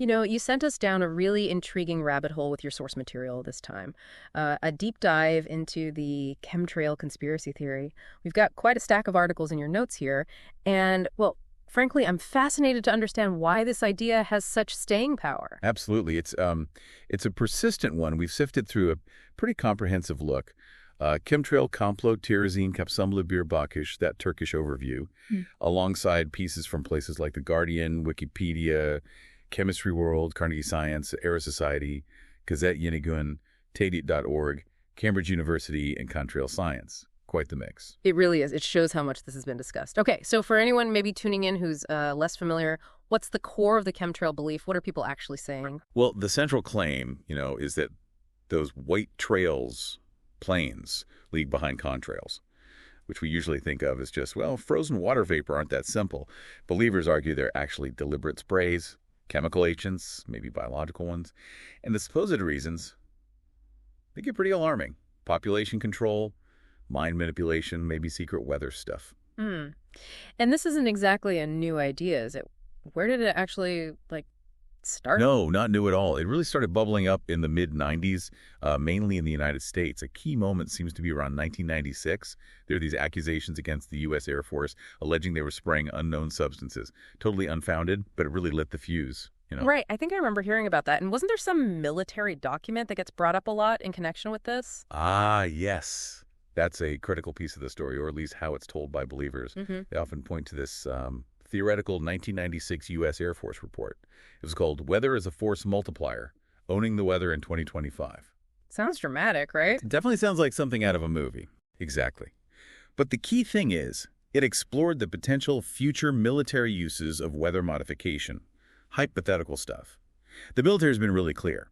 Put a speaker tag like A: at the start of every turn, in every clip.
A: You know, you sent us down a really intriguing rabbit hole with your source material this time. A deep dive into the chemtrail conspiracy theory. We've got quite a stack of articles in your notes here. And, well, frankly, I'm fascinated to understand why this idea has such staying power.
B: Absolutely. It's a persistent one. We've sifted through a pretty comprehensive look. Chemtrail Komplot Tirazine Kapsamlı Bir Bakış, that Turkish overview, alongside pieces from places like The Guardian, Wikipedia, Chemistry World, Carnegie Science, Era Society, Gazette Yeni Gün, Tedit.org, Cambridge University, and Contrail Science. Quite the mix.
A: It really is. It shows how much this has been discussed. Okay, so for anyone maybe tuning in who's less familiar, what's the core of the chemtrail belief? What are people actually saying?
B: Well, the central claim, is that those white trails, planes, leave behind contrails, which we usually think of as just, well, frozen water vapor aren't that simple. Believers argue they're actually deliberate sprays, chemical agents, maybe biological ones. And the supposed reasons, they get pretty alarming. Population control, mind manipulation, maybe secret weather stuff.
A: And this isn't exactly a new idea, is it? Where did it actually, start?
B: No, not new at all. It really started bubbling up in the mid-90s, mainly in the United States. A key moment seems to be around 1996. There are these accusations against the U.S. Air Force alleging they were spraying unknown substances. Totally unfounded, but it really lit the fuse.
A: Right. I think I remember hearing about that. And wasn't there some military document that gets brought up a lot in connection with this?
B: Ah, yes. That's a critical piece of the story, or at least how it's told by believers. They often point to this theoretical 1996 U.S. Air Force report. It was called Weather as a Force Multiplier, Owning the Weather in 2025.
A: Sounds dramatic, right?
B: It definitely sounds like something out of a movie. Exactly. But the key thing is, it explored the potential future military uses of weather modification. Hypothetical stuff. The military has been really clear.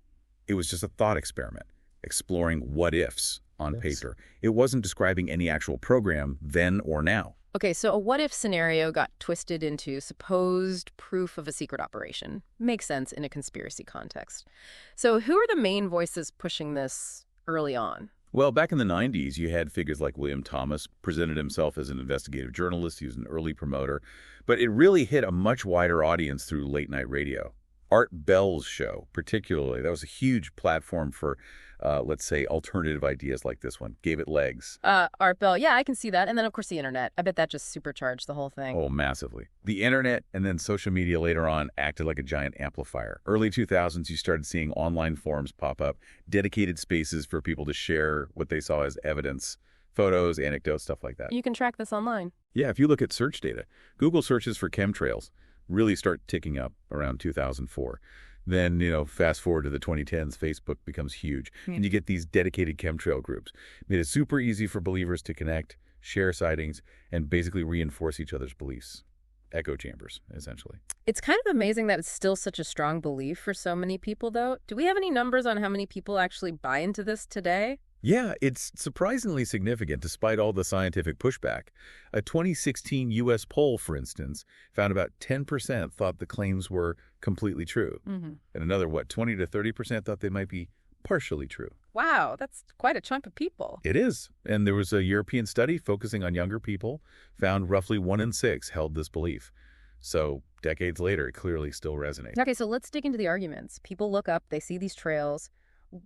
B: It was just a thought experiment, exploring what-ifs on paper. It wasn't describing any actual program then or now.
A: Okay, so a what-if scenario got twisted into supposed proof of a secret operation. Makes sense in a conspiracy context. So who are the main voices pushing this early on?
B: Well, back in the 90s, you had figures like William Thomas, presented himself as an investigative journalist. He was an early promoter. But it really hit a much wider audience through late-night radio. Art Bell's show, particularly, that was a huge platform for, let's say, alternative ideas like this one. Gave it legs.
A: Art Bell, yeah, I can see that. And then, of course, the internet. I bet that just supercharged the whole thing.
B: Oh, massively. The internet and then social media later on acted like a giant amplifier. Early 2000s, you started seeing online forums pop up, dedicated spaces for people to share what they saw as evidence, photos, anecdotes, stuff like that.
A: You can track this online.
B: Yeah, if you look at search data, Google searches for chemtrails really start ticking up around 2004. Then, fast forward to the 2010s, Facebook becomes huge. And you get these dedicated chemtrail groups. Made it super easy for believers to connect, share sightings, and basically reinforce each other's beliefs. Echo chambers, essentially.
A: It's kind of amazing that it's still such a strong belief for so many people, though. Do we have any numbers on how many people actually buy into this today?
B: Yeah, it's surprisingly significant despite all the scientific pushback. A 2016 U.S. poll, for instance, found about 10% thought the claims were completely true. And another, 20 to 30% thought they might be partially true.
A: Wow, that's quite a chunk of people.
B: It is. And there was a European study focusing on younger people, found roughly 1 in 6 held this belief. So decades later, it clearly still resonates.
A: Okay, so let's dig into the arguments. People look up, they see these trails.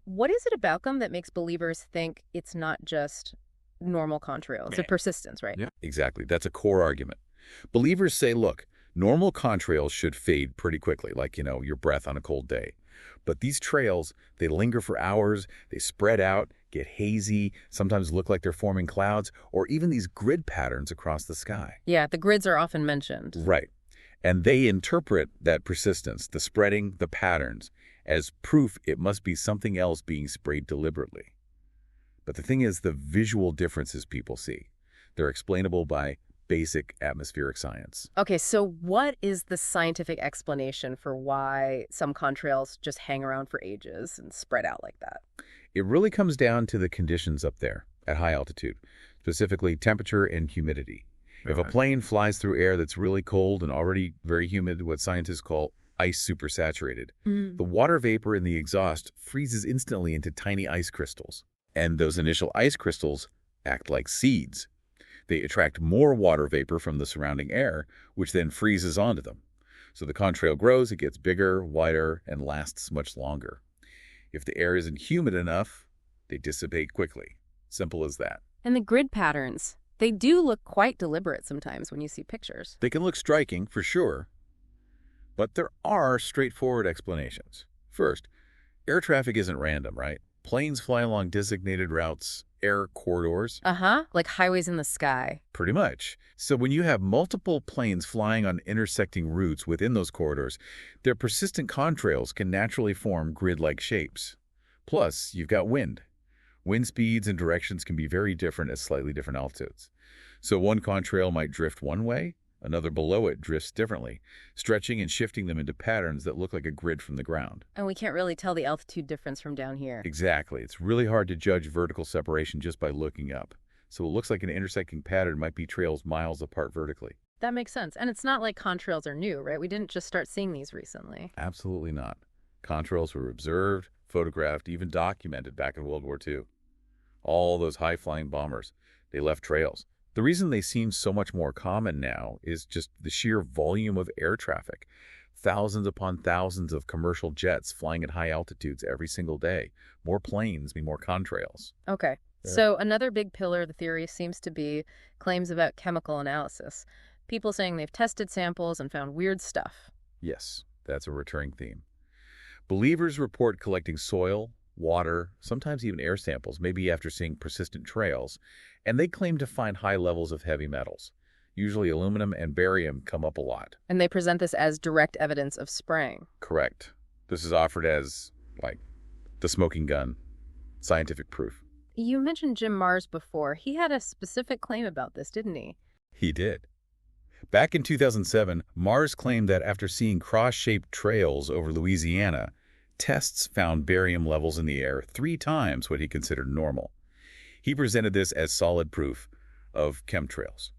A: What is it about them that makes believers think it's not just normal contrails? It's a persistence, right?
B: Yeah, exactly. That's a core argument. Believers say, look, normal contrails should fade pretty quickly, like, your breath on a cold day. But these trails, they linger for hours, they spread out, get hazy, sometimes look like they're forming clouds, or even these grid patterns across the sky.
A: Yeah, the grids are often mentioned.
B: Right. And they interpret that persistence, the spreading, the patterns, as proof it must be something else being sprayed deliberately. But the thing is, the visual differences people see, they're explainable by basic atmospheric science.
A: Okay, so what is the scientific explanation for why some contrails just hang around for ages and spread out like that?
B: It really comes down to the conditions up there at high altitude, specifically temperature and humidity. If a plane flies through air that's really cold and already very humid, what scientists call ice supersaturated, the water vapor in the exhaust freezes instantly into tiny ice crystals. And those initial ice crystals act like seeds. They attract more water vapor from the surrounding air, which then freezes onto them. So the contrail grows, it gets bigger, wider, and lasts much longer. If the air isn't humid enough, they dissipate quickly. Simple as that.
A: And the grid patterns, they do look quite deliberate sometimes when you see pictures.
B: They can look striking, for sure, but there are straightforward explanations. First, air traffic isn't random, right? Planes fly along designated routes, air corridors.
A: Like highways in the sky.
B: Pretty much. So when you have multiple planes flying on intersecting routes within those corridors, their persistent contrails can naturally form grid-like shapes. Plus, you've got wind. Wind speeds and directions can be very different at slightly different altitudes. So one contrail might drift one way, another below it drifts differently, stretching and shifting them into patterns that look like a grid from the ground.
A: And we can't really tell the altitude difference from down here.
B: Exactly. It's really hard to judge vertical separation just by looking up. So it looks like an intersecting pattern might be trails miles apart vertically.
A: That makes sense. And it's not like contrails are new, right? We didn't just start seeing these recently.
B: Absolutely not. Contrails were observed, photographed, even documented back in World War II. All those high-flying bombers, they left trails. The reason they seem so much more common now is just the sheer volume of air traffic. Thousands upon thousands of commercial jets flying at high altitudes every single day. More planes mean more contrails.
A: Okay.
B: Yeah.
A: So another big pillar of the theory seems to be claims about chemical analysis. People saying they've tested samples and found weird stuff.
B: Yes, that's a recurring theme. Believers report collecting soil, water, sometimes even air samples, maybe after seeing persistent trails, and they claim to find high levels of heavy metals. Usually aluminum and barium come up a lot.
A: And they present this as direct evidence of spraying.
B: Correct. This is offered as, like, the smoking gun, scientific proof.
A: You mentioned Jim Marrs before. He had a specific claim about this, didn't he?
B: He did. Back in 2007, Marrs claimed that after seeing cross-shaped trails over Louisiana, tests found barium levels in the air 3 times what he considered normal. He presented this as solid proof of chemtrails.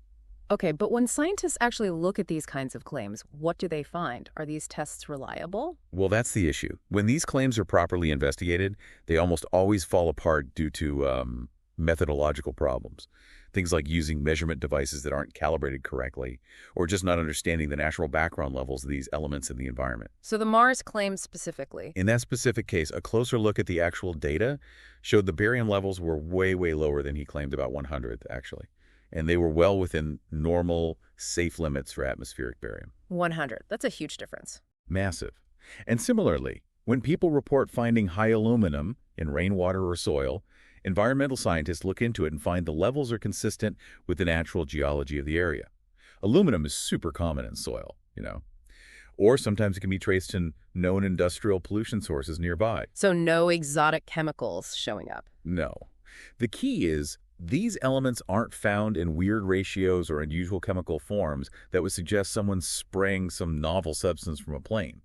A: Okay, but when scientists actually look at these kinds of claims, what do they find? Are these tests reliable?
B: Well, that's the issue. When these claims are properly investigated, they almost always fall apart due to methodological problems. Things like using measurement devices that aren't calibrated correctly, or just not understanding the natural background levels of these elements in the environment.
A: So the Marrs claim specifically.
B: In that specific case, a closer look at the actual data showed the barium levels were way, way lower than he claimed, about 100th, actually. And they were well within normal, safe limits for atmospheric barium.
A: 100. That's a huge difference.
B: Massive. And similarly, when people report finding high aluminum in rainwater or soil, environmental scientists look into it and find the levels are consistent with the natural geology of the area. Aluminum is super common in soil, or sometimes it can be traced to known industrial pollution sources nearby.
A: So no exotic chemicals showing up.
B: No. The key is these elements aren't found in weird ratios or unusual chemical forms that would suggest someone's spraying some novel substance from a plane.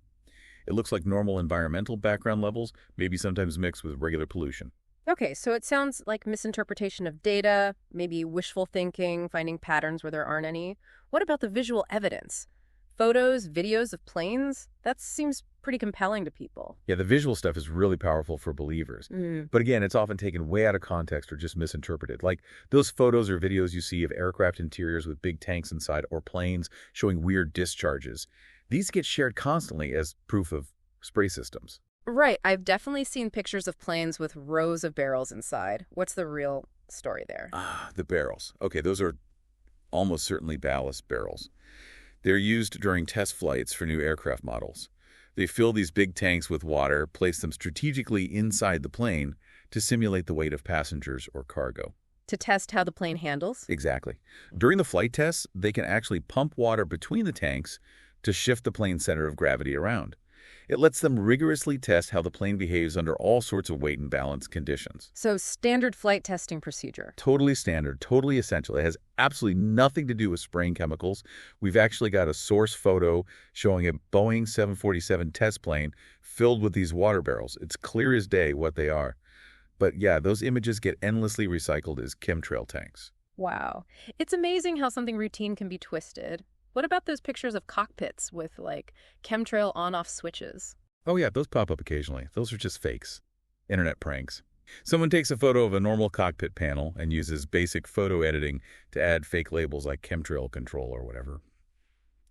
B: It looks like normal environmental background levels, maybe sometimes mixed with regular pollution.
A: Okay, so it sounds like misinterpretation of data, maybe wishful thinking, finding patterns where there aren't any. What about the visual evidence? Photos, videos of planes? That seems pretty compelling to people.
B: Yeah, the visual stuff is really powerful for believers. But again, it's often taken way out of context or just misinterpreted. Like those photos or videos you see of aircraft interiors with big tanks inside or planes showing weird discharges. These get shared constantly as proof of spray systems.
A: Right. I've definitely seen pictures of planes with rows of barrels inside. What's the real story there?
B: The barrels. Okay, those are almost certainly ballast barrels. They're used during test flights for new aircraft models. They fill these big tanks with water, place them strategically inside the plane to simulate the weight of passengers or cargo.
A: To test how the plane handles?
B: Exactly. During the flight tests, they can actually pump water between the tanks to shift the plane's center of gravity around. It lets them rigorously test how the plane behaves under all sorts of weight and balance conditions.
A: So standard flight testing procedure.
B: Totally standard, totally essential. It has absolutely nothing to do with spraying chemicals. We've actually got a source photo showing a Boeing 747 test plane filled with these water barrels. It's clear as day what they are. But yeah, those images get endlessly recycled as chemtrail tanks.
A: Wow. It's amazing how something routine can be twisted. What about those pictures of cockpits with, like, chemtrail on-off switches?
B: Oh yeah, those pop up occasionally. Those are just fakes. Internet pranks. Someone takes a photo of a normal cockpit panel and uses basic photo editing to add fake labels like chemtrail control or whatever.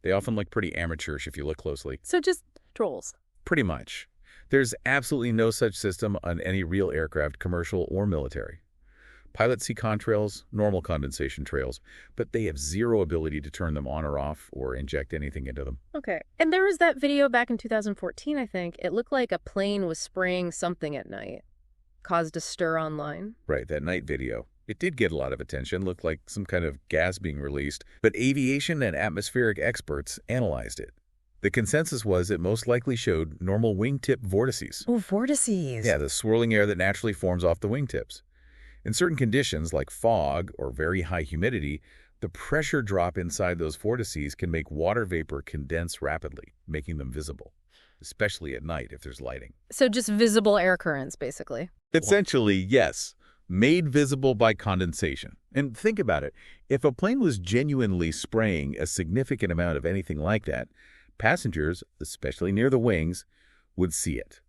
B: They often look pretty amateurish if you look closely.
A: So just trolls.
B: Pretty much. There's absolutely no such system on any real aircraft, commercial or military. Pilots see contrails, normal condensation trails, but they have zero ability to turn them on or off or inject anything into them.
A: Okay. And there was that video back in 2014, I think. It looked like a plane was spraying something at night. Caused a stir online.
B: Right, that night video. It did get a lot of attention, looked like some kind of gas being released, but aviation and atmospheric experts analyzed it. The consensus was it most likely showed normal wingtip vortices.
A: Oh, vortices.
B: Yeah, the swirling air that naturally forms off the wingtips. In certain conditions, like fog or very high humidity, the pressure drop inside those vortices can make water vapor condense rapidly, making them visible, especially at night if there's lighting.
A: So just visible air currents, basically.
B: Essentially, yes. Made visible by condensation. And think about it. If a plane was genuinely spraying a significant amount of anything like that, passengers, especially near the wings, would see it,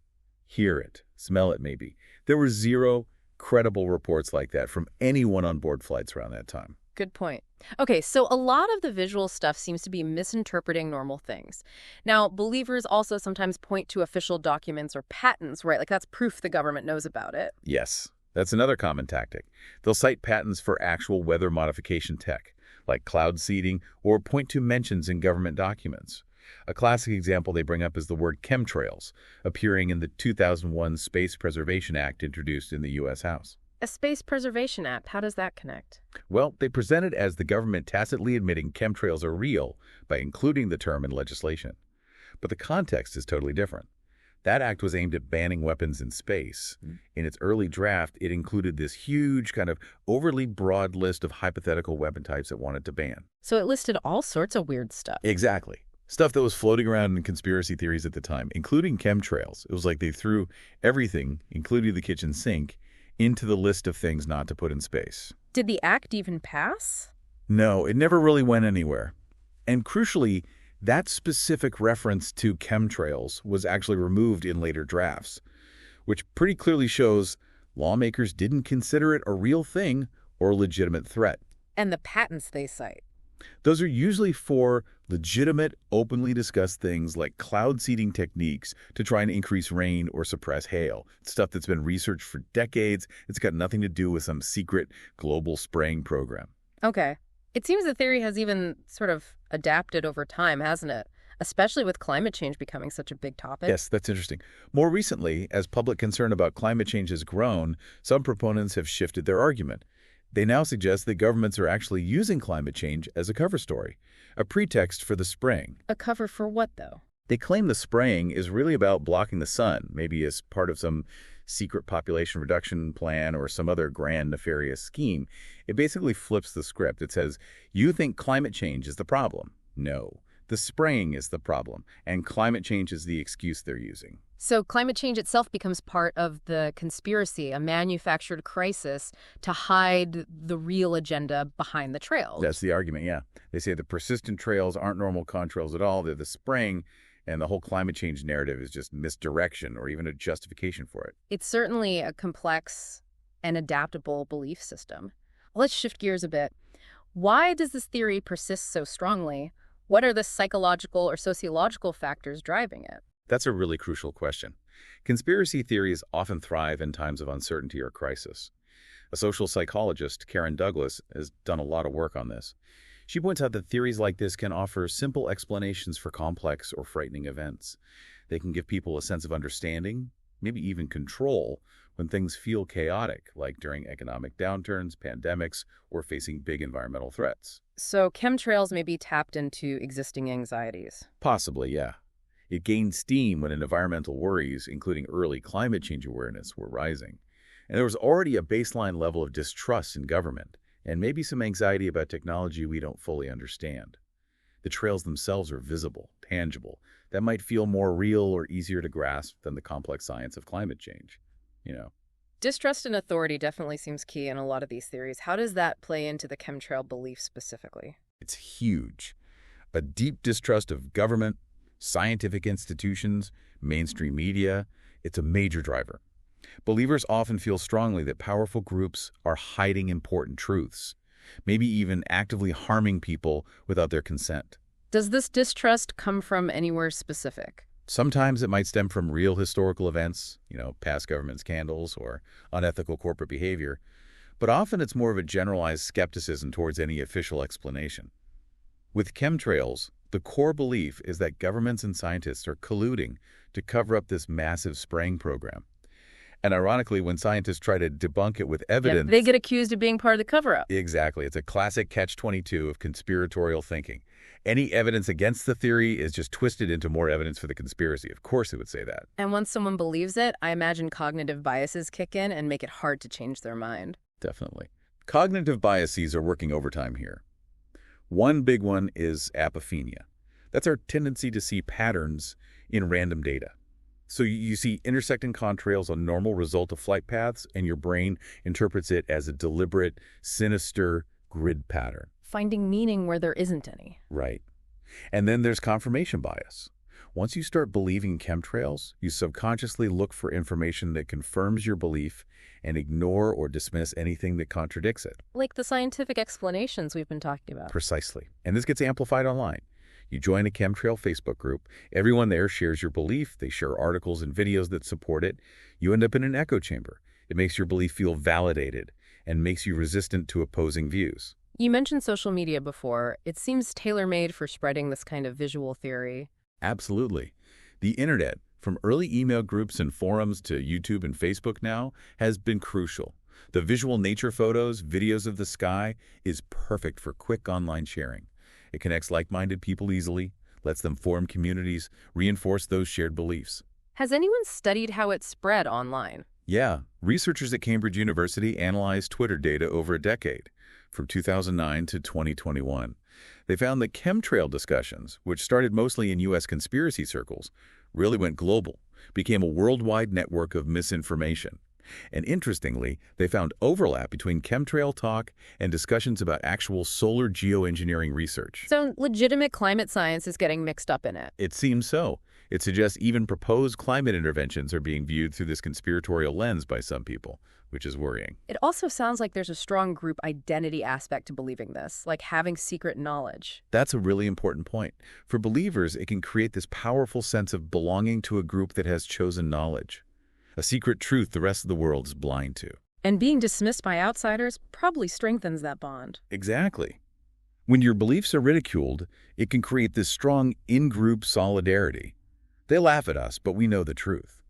B: hear it, smell it maybe. There were zero credible reports like that from anyone on board flights around that time.
A: Good point. Okay, so a lot of the visual stuff seems to be misinterpreting normal things. Now, believers also sometimes point to official documents or patents, right? Like that's proof the government knows about it.
B: Yes, that's another common tactic. They'll cite patents for actual weather modification tech, like cloud seeding, or point to mentions in government documents. A classic example they bring up is the word chemtrails, appearing in the 2001 Space Preservation Act introduced in the U.S. House.
A: A space preservation app, how does that connect?
B: Well, they present it as the government tacitly admitting chemtrails are real by including the term in legislation. But the context is totally different. That act was aimed at banning weapons in space. In its early draft, it included this huge, kind of overly broad list of hypothetical weapon types it wanted to ban.
A: So it listed all sorts of weird stuff.
B: Exactly. Stuff that was floating around in conspiracy theories at the time, including chemtrails. It was like they threw everything, including the kitchen sink, into the list of things not to put in space.
A: Did the act even pass?
B: No, it never really went anywhere. And crucially, that specific reference to chemtrails was actually removed in later drafts, which pretty clearly shows lawmakers didn't consider it a real thing or a legitimate threat.
A: And the patents they cite.
B: Those are usually for legitimate, openly discussed things like cloud seeding techniques to try and increase rain or suppress hail. Stuff that's been researched for decades. It's got nothing to do with some secret global spraying program.
A: Okay. It seems the theory has even sort of adapted over time, hasn't it? Especially with climate change becoming such a big topic.
B: Yes, that's interesting. More recently, as public concern about climate change has grown, some proponents have shifted their argument. They now suggest that governments are actually using climate change as a cover story, a pretext for the spraying.
A: A cover for what, though?
B: They claim the spraying is really about blocking the sun, maybe as part of some secret population reduction plan or some other grand nefarious scheme. It basically flips the script. It says, you think climate change is the problem. No, the spraying is the problem, and climate change is the excuse they're using.
A: So climate change itself becomes part of the conspiracy, a manufactured crisis to hide the real agenda behind the trails.
B: That's the argument, yeah. They say the persistent trails aren't normal contrails at all. They're the spraying, and the whole climate change narrative is just misdirection or even a justification for it.
A: It's certainly a complex and adaptable belief system. Let's shift gears a bit. Why does this theory persist so strongly? What are the psychological or sociological factors driving it?
B: That's a really crucial question. Conspiracy theories often thrive in times of uncertainty or crisis. A social psychologist, Karen Douglas, has done a lot of work on this. She points out that theories like this can offer simple explanations for complex or frightening events. They can give people a sense of understanding, maybe even control, when things feel chaotic, like during economic downturns, pandemics, or facing big environmental threats.
A: So chemtrails may be tapped into existing anxieties.
B: Possibly, yeah. It gained steam when environmental worries, including early climate change awareness, were rising. And there was already a baseline level of distrust in government, and maybe some anxiety about technology we don't fully understand. The trails themselves are visible, tangible. That might feel more real or easier to grasp than the complex science of climate change,
A: Distrust in authority definitely seems key in a lot of these theories. How does that play into the chemtrail belief specifically?
B: It's huge. A deep distrust of government, scientific institutions, mainstream media, it's a major driver. Believers often feel strongly that powerful groups are hiding important truths, maybe even actively harming people without their consent.
A: Does this distrust come from anywhere specific?
B: Sometimes it might stem from real historical events, past government scandals or unethical corporate behavior, but often it's more of a generalized skepticism towards any official explanation. With chemtrails, the core belief is that governments and scientists are colluding to cover up this massive spraying program. And ironically, when scientists try to debunk it with evidence,
A: They get accused of being part of the cover-up.
B: exactly, it's a classic catch-22 of conspiratorial thinking. Any evidence against the theory is just twisted into more evidence for the conspiracy. Of course it would say that.
A: And once someone believes it, I imagine cognitive biases kick in and make it hard to change their mind.
B: Definitely. Cognitive biases are working overtime here. One big one is apophenia. That's our tendency to see patterns in random data. So you see intersecting contrails on normal result of flight paths, and your brain interprets it as a deliberate, sinister grid pattern.
A: Finding meaning where there isn't any.
B: Right. And then there's confirmation bias. Once you start believing chemtrails, you subconsciously look for information that confirms your belief and ignore or dismiss anything that contradicts it.
A: Like the scientific explanations we've been talking about.
B: Precisely. And this gets amplified online. You join a chemtrail Facebook group. Everyone there shares your belief. They share articles and videos that support it. You end up in an echo chamber. It makes your belief feel validated and makes you resistant to opposing views.
A: You mentioned social media before. It seems tailor-made for spreading this kind of visual theory.
B: Absolutely. The internet, from early email groups and forums to YouTube and Facebook now, has been crucial. The visual nature photos, videos of the sky, is perfect for quick online sharing. It connects like-minded people easily, lets them form communities, reinforce those shared beliefs.
A: Has anyone studied how it spread online?
B: Yeah, researchers at Cambridge University analyzed Twitter data over a decade, from 2009 to 2021. They found that chemtrail discussions, which started mostly in U.S. conspiracy circles, really went global, became a worldwide network of misinformation. And interestingly, they found overlap between chemtrail talk and discussions about actual solar geoengineering research.
A: So legitimate climate science is getting mixed up in it.
B: It seems so. It suggests even proposed climate interventions are being viewed through this conspiratorial lens by some people, which is worrying.
A: It also sounds like there's a strong group identity aspect to believing this, like having secret knowledge.
B: That's a really important point. For believers, it can create this powerful sense of belonging to a group that has chosen knowledge, a secret truth the rest of the world is blind to.
A: And being dismissed by outsiders probably strengthens that bond.
B: Exactly. When your beliefs are ridiculed, it can create this strong in-group solidarity. They laugh at us, but we know the truth.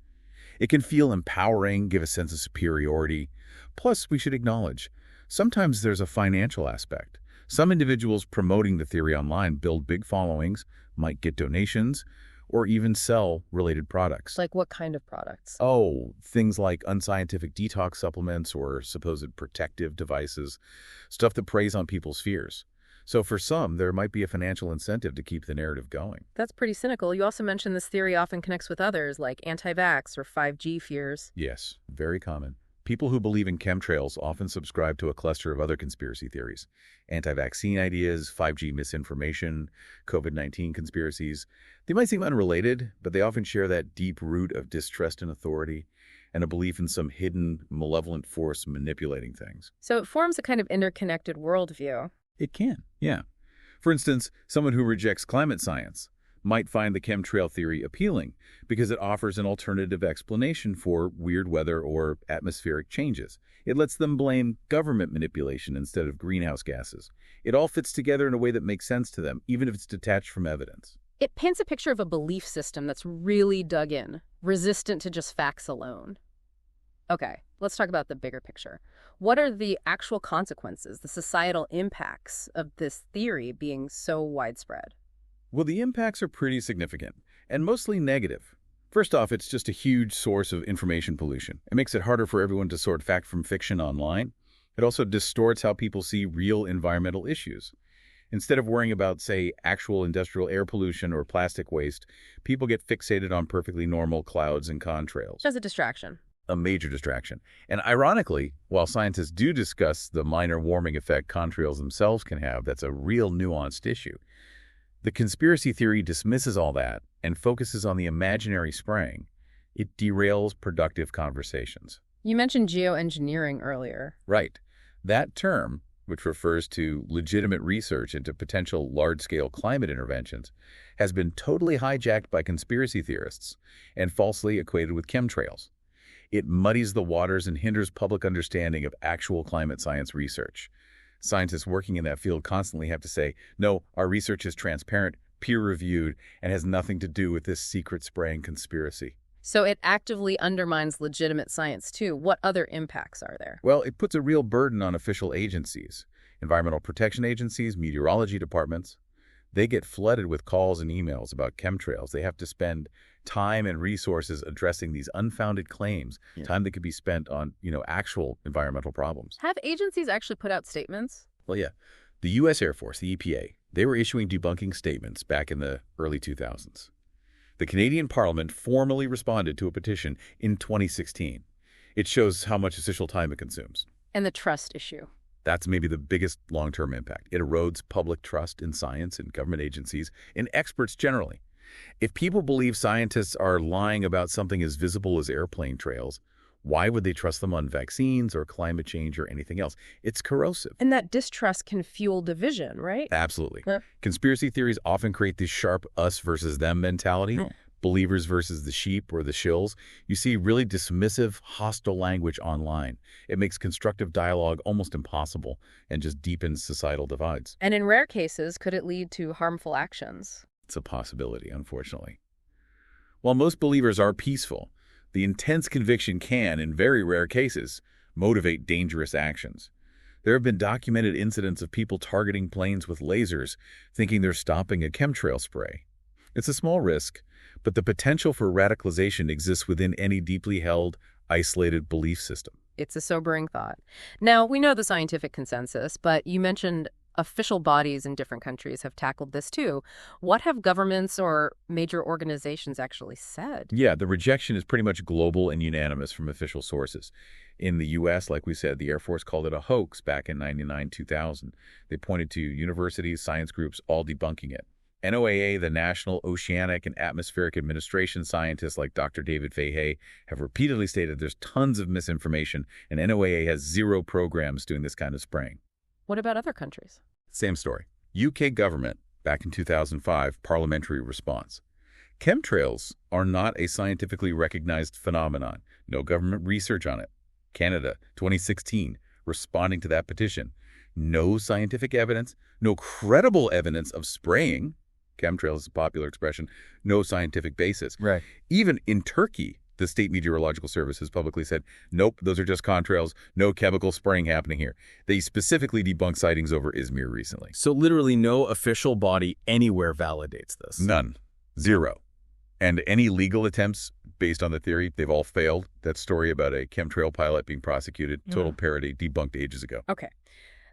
B: It can feel empowering, give a sense of superiority. Plus, we should acknowledge, sometimes there's a financial aspect. Some individuals promoting the theory online build big followings, might get donations, or even sell related products.
A: Like what kind of products?
B: Oh, things like unscientific detox supplements or supposed protective devices, stuff that preys on people's fears. So for some, there might be a financial incentive to keep the narrative going.
A: That's pretty cynical. You also mentioned this theory often connects with others, like anti-vax or 5G fears.
B: Yes, very common. People who believe in chemtrails often subscribe to a cluster of other conspiracy theories. Anti-vaccine ideas, 5G misinformation, COVID-19 conspiracies. They might seem unrelated, but they often share that deep root of distrust in authority and a belief in some hidden, malevolent force manipulating things.
A: So it forms a kind of interconnected worldview.
B: It can, yeah. For instance, someone who rejects climate science might find the chemtrail theory appealing because it offers an alternative explanation for weird weather or atmospheric changes. It lets them blame government manipulation instead of greenhouse gases. It all fits together in a way that makes sense to them, even if it's detached from evidence.
A: It paints a picture of a belief system that's really dug in, resistant to just facts alone. Okay, let's talk about the bigger picture. What are the actual consequences, the societal impacts of this theory being so widespread?
B: Well, the impacts are pretty significant, and mostly negative. First off, it's just a huge source of information pollution. It makes it harder for everyone to sort fact from fiction online. It also distorts how people see real environmental issues. Instead of worrying about, say, actual industrial air pollution or plastic waste, people get fixated on perfectly normal clouds and contrails.
A: As a distraction.
B: A major distraction. And ironically, while scientists do discuss the minor warming effect contrails themselves can have, that's a real nuanced issue. The conspiracy theory dismisses all that and focuses on the imaginary spraying. It derails productive conversations.
A: You mentioned geoengineering earlier.
B: Right. That term, which refers to legitimate research into potential large-scale climate interventions, has been totally hijacked by conspiracy theorists and falsely equated with chemtrails. It muddies the waters and hinders public understanding of actual climate science research. Scientists working in that field constantly have to say, no, our research is transparent, peer-reviewed, and has nothing to do with this secret spraying conspiracy.
A: So it actively undermines legitimate science, too. What other impacts are there?
B: Well, it puts a real burden on official agencies, environmental protection agencies, meteorology departments. They get flooded with calls and emails about chemtrails. They have to spend time and resources addressing these unfounded claims, time that could be spent on, actual environmental problems.
A: Have agencies actually put out statements?
B: Well, yeah. The U.S. Air Force, the EPA, they were issuing debunking statements back in the early 2000s. The Canadian Parliament formally responded to a petition in 2016. It shows how much official time it consumes.
A: And the trust issue.
B: That's maybe the biggest long-term impact. It erodes public trust in science and government agencies and experts generally. If people believe scientists are lying about something as visible as airplane trails, why would they trust them on vaccines or climate change or anything else? It's corrosive.
A: And that distrust can fuel division, right?
B: Absolutely. Conspiracy theories often create this sharp us versus them mentality, believers versus the sheep or the shills. You see really dismissive, hostile language online. It makes constructive dialogue almost impossible and just deepens societal divides.
A: And in rare cases, could it lead to harmful actions?
B: It's a possibility, unfortunately. While most believers are peaceful, the intense conviction can, in very rare cases, motivate dangerous actions. There have been documented incidents of people targeting planes with lasers, thinking they're stopping a chemtrail spray. It's a small risk, but the potential for radicalization exists within any deeply held, isolated belief system.
A: It's a sobering thought. Now, we know the scientific consensus, but you mentioned official bodies in different countries have tackled this too. What have governments or major organizations actually said?
B: Yeah, the rejection is pretty much global and unanimous from official sources. In the U.S., like we said, the Air Force called it a hoax back in 1999-2000. They pointed to universities, science groups, all debunking it. NOAA, the National Oceanic and Atmospheric Administration scientists like Dr. David Fahey have repeatedly stated there's tons of misinformation, and NOAA has zero programs doing this kind of spraying.
A: What about other countries?
B: Same story. UK government, back in 2005, parliamentary response. Chemtrails are not a scientifically recognized phenomenon. No government research on it. Canada, 2016, responding to that petition. No scientific evidence, no credible evidence of spraying. Chemtrails is a popular expression. No scientific basis.
C: Right.
B: Even in Turkey, the State Meteorological Service has publicly said, nope, those are just contrails, no chemical spraying happening here. They specifically debunked sightings over Izmir recently.
C: So literally no official body anywhere validates this.
B: None. Zero. And any legal attempts based on the theory, they've all failed. That story about a chemtrail pilot being prosecuted, total parody, debunked ages ago.
A: Okay.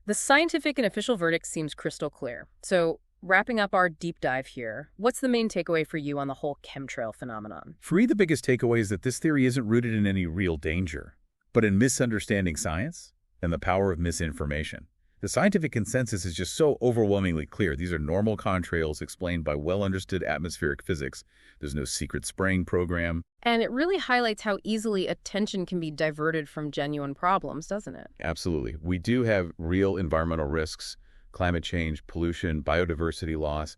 A: The scientific and official verdict seems crystal clear. So wrapping up our deep dive here, what's the main takeaway for you on the whole chemtrail phenomenon?
B: For me, the biggest takeaway is that this theory isn't rooted in any real danger, but in misunderstanding science and the power of misinformation. The scientific consensus is just so overwhelmingly clear. These are normal contrails explained by well-understood atmospheric physics. There's no secret spraying program.
A: And it really highlights how easily attention can be diverted from genuine problems, doesn't it?
B: Absolutely. We do have real environmental risks, climate change, pollution, biodiversity loss.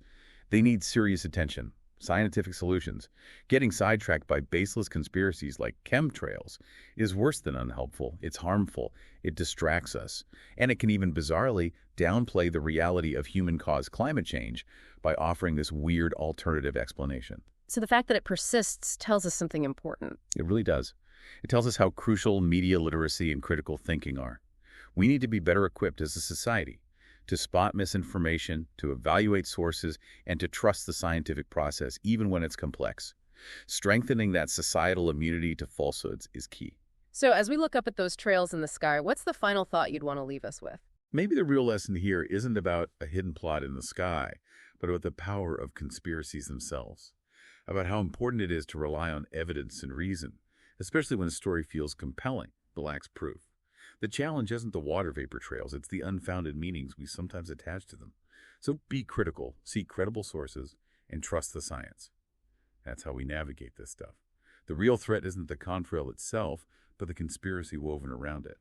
B: They need serious attention, scientific solutions. Getting sidetracked by baseless conspiracies like chemtrails is worse than unhelpful. It's harmful. It distracts us. And it can even bizarrely downplay the reality of human-caused climate change by offering this weird alternative explanation.
A: So the fact that it persists tells us something important.
B: It really does. It tells us how crucial media literacy and critical thinking are. We need to be better equipped as a society to spot misinformation, to evaluate sources, and to trust the scientific process, even when it's complex. Strengthening that societal immunity to falsehoods is key.
A: So as we look up at those trails in the sky, what's the final thought you'd want to leave us with?
B: Maybe the real lesson here isn't about a hidden plot in the sky, but about the power of conspiracies themselves, about how important it is to rely on evidence and reason, especially when a story feels compelling but lacks proof. The challenge isn't the water vapor trails, it's the unfounded meanings we sometimes attach to them. So be critical, seek credible sources, and trust the science. That's how we navigate this stuff. The real threat isn't the contrail itself, but the conspiracy woven around it.